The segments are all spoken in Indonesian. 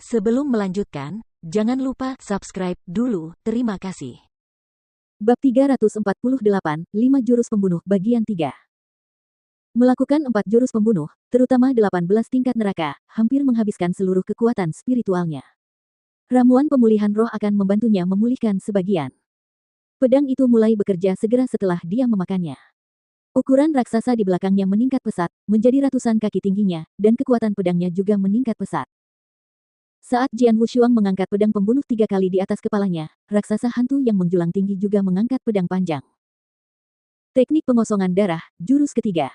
Sebelum melanjutkan, jangan lupa subscribe dulu. Terima kasih. Bab 348, 5 Jurus Pembunuh Bagian 3. Melakukan 4 jurus pembunuh, terutama 18 tingkat neraka, hampir menghabiskan seluruh kekuatan spiritualnya. Ramuan pemulihan roh akan membantunya memulihkan sebagian. Pedang itu mulai bekerja segera setelah dia memakannya. Ukuran raksasa di belakangnya meningkat pesat, menjadi ratusan kaki tingginya, dan kekuatan pedangnya juga meningkat pesat. Saat Jian Wushuang mengangkat pedang pembunuh 3 kali di atas kepalanya, raksasa hantu yang menjulang tinggi juga mengangkat pedang panjang. Teknik pengosongan darah, jurus ketiga.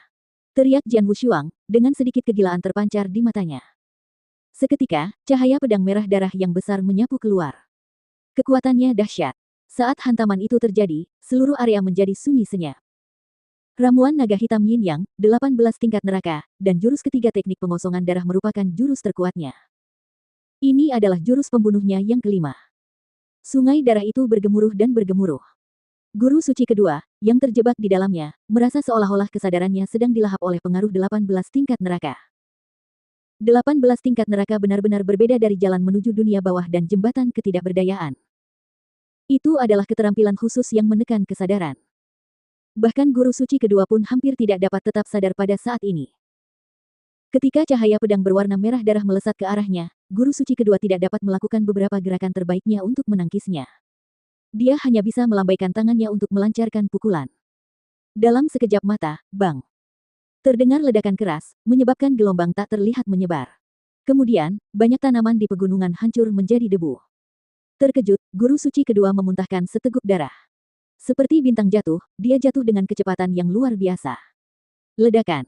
Teriak Jian Wushuang, dengan sedikit kegilaan terpancar di matanya. Seketika, cahaya pedang merah darah yang besar menyapu keluar. Kekuatannya dahsyat. Saat hantaman itu terjadi, seluruh area menjadi sunyi senyap. Ramuan naga hitam Yin Yang, 18 tingkat neraka, dan jurus ketiga teknik pengosongan darah merupakan jurus terkuatnya. Ini adalah jurus pembunuhnya yang kelima. Sungai darah itu bergemuruh dan bergemuruh. Guru suci kedua, yang terjebak di dalamnya, merasa seolah-olah kesadarannya sedang dilahap oleh pengaruh 18 tingkat neraka. 18 tingkat neraka benar-benar berbeda dari jalan menuju dunia bawah dan jembatan ketidakberdayaan. Itu adalah keterampilan khusus yang menekan kesadaran. Bahkan guru suci kedua pun hampir tidak dapat tetap sadar pada saat ini. Ketika cahaya pedang berwarna merah darah melesat ke arahnya, guru suci kedua tidak dapat melakukan beberapa gerakan terbaiknya untuk menangkisnya. Dia hanya bisa melambaikan tangannya untuk melancarkan pukulan. Dalam sekejap mata, bang! Terdengar ledakan keras, menyebabkan gelombang tak terlihat menyebar. Kemudian, banyak tanaman di pegunungan hancur menjadi debu. Terkejut, guru suci kedua memuntahkan seteguk darah. Seperti bintang jatuh, dia jatuh dengan kecepatan yang luar biasa. Ledakan!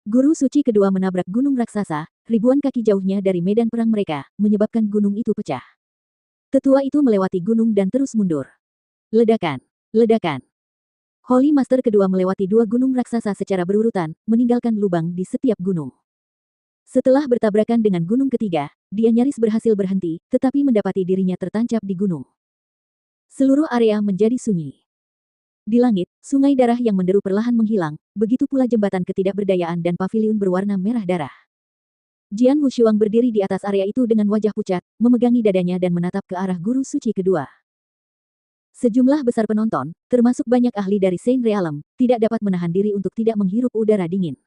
Guru suci kedua menabrak gunung raksasa, ribuan kaki jauhnya dari medan perang mereka, menyebabkan gunung itu pecah. Tetua itu melewati gunung dan terus mundur. Ledakan! Ledakan! Holy Master kedua melewati 2 gunung raksasa secara berurutan, meninggalkan lubang di setiap gunung. Setelah bertabrakan dengan gunung ketiga, dia nyaris berhasil berhenti, tetapi mendapati dirinya tertancap di gunung. Seluruh area menjadi sunyi. Di langit, sungai darah yang menderu perlahan menghilang, begitu pula jembatan ketidakberdayaan dan paviliun berwarna merah darah. Jian Wushuang berdiri di atas area itu dengan wajah pucat, memegangi dadanya dan menatap ke arah guru suci kedua. Sejumlah besar penonton, termasuk banyak ahli dari Saint Realm, tidak dapat menahan diri untuk tidak menghirup udara dingin.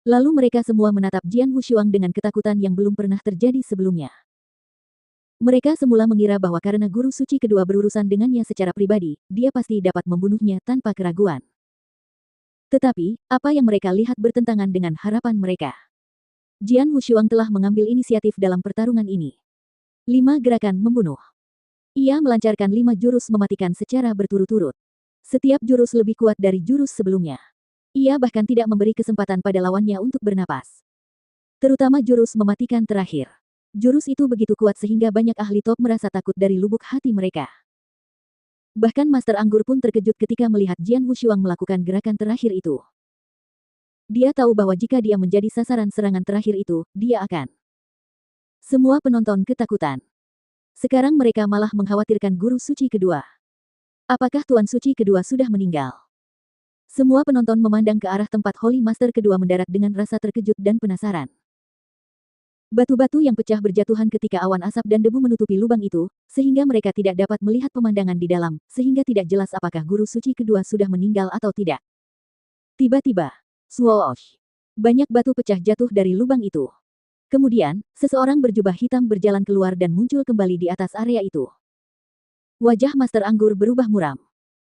Lalu mereka semua menatap Jian Wushuang dengan ketakutan yang belum pernah terjadi sebelumnya. Mereka semula mengira bahwa karena guru suci kedua berurusan dengannya secara pribadi, dia pasti dapat membunuhnya tanpa keraguan. Tetapi, apa yang mereka lihat bertentangan dengan harapan mereka. Jian Wushuang telah mengambil inisiatif dalam pertarungan ini. 5 gerakan membunuh. Ia melancarkan 5 jurus mematikan secara berturut-turut. Setiap jurus lebih kuat dari jurus sebelumnya. Ia bahkan tidak memberi kesempatan pada lawannya untuk bernapas. Terutama jurus mematikan terakhir. Jurus itu begitu kuat sehingga banyak ahli top merasa takut dari lubuk hati mereka. Bahkan Master Anggur pun terkejut ketika melihat Jian Wushuang melakukan gerakan terakhir itu. Dia tahu bahwa jika dia menjadi sasaran serangan terakhir itu, dia akan. Semua penonton ketakutan. Sekarang mereka malah mengkhawatirkan guru suci kedua. Apakah Tuan Suci kedua sudah meninggal? Semua penonton memandang ke arah tempat Holy Master kedua mendarat dengan rasa terkejut dan penasaran. Batu-batu yang pecah berjatuhan ketika awan asap dan debu menutupi lubang itu, sehingga mereka tidak dapat melihat pemandangan di dalam, sehingga tidak jelas apakah guru suci kedua sudah meninggal atau tidak. Tiba-tiba, swoosh! Banyak batu pecah jatuh dari lubang itu. Kemudian, seseorang berjubah hitam berjalan keluar dan muncul kembali di atas area itu. Wajah Master Anggur berubah muram.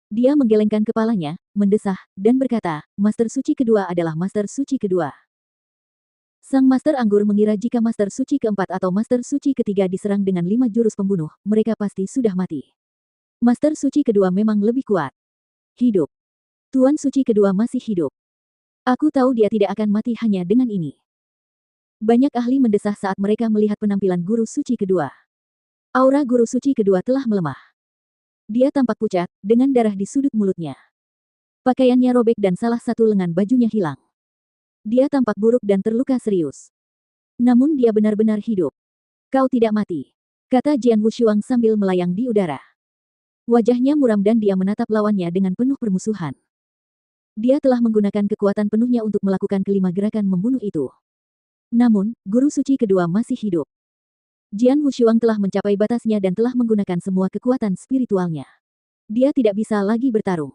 Dia menggelengkan kepalanya, mendesah, dan berkata, Master Suci kedua adalah Master Suci kedua. Sang Master Anggur mengira jika Master Suci keempat atau Master Suci ketiga diserang dengan 5 jurus pembunuh, mereka pasti sudah mati. Master Suci kedua memang lebih kuat. Hidup. Tuan Suci kedua masih hidup. Aku tahu dia tidak akan mati hanya dengan ini. Banyak ahli mendesah saat mereka melihat penampilan Guru Suci kedua. Aura Guru Suci kedua telah melemah. Dia tampak pucat, dengan darah di sudut mulutnya. Pakaiannya robek dan salah satu lengan bajunya hilang. Dia tampak buruk dan terluka serius. Namun dia benar-benar hidup. Kau tidak mati, kata Jian Wushuang sambil melayang di udara. Wajahnya muram dan dia menatap lawannya dengan penuh permusuhan. Dia telah menggunakan kekuatan penuhnya untuk melakukan kelima gerakan membunuh itu. Namun, Guru Suci kedua masih hidup. Jian Wushuang telah mencapai batasnya dan telah menggunakan semua kekuatan spiritualnya. Dia tidak bisa lagi bertarung.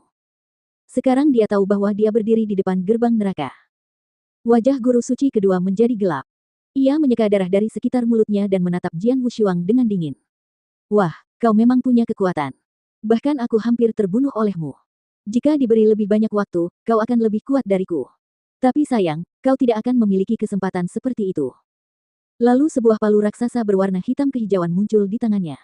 Sekarang dia tahu bahwa dia berdiri di depan gerbang neraka. Wajah guru suci kedua menjadi gelap. Ia menyeka darah dari sekitar mulutnya dan menatap Jian Wushuang dengan dingin. Wah, kau memang punya kekuatan. Bahkan aku hampir terbunuh olehmu. Jika diberi lebih banyak waktu, kau akan lebih kuat dariku. Tapi sayang, kau tidak akan memiliki kesempatan seperti itu. Lalu sebuah palu raksasa berwarna hitam kehijauan muncul di tangannya.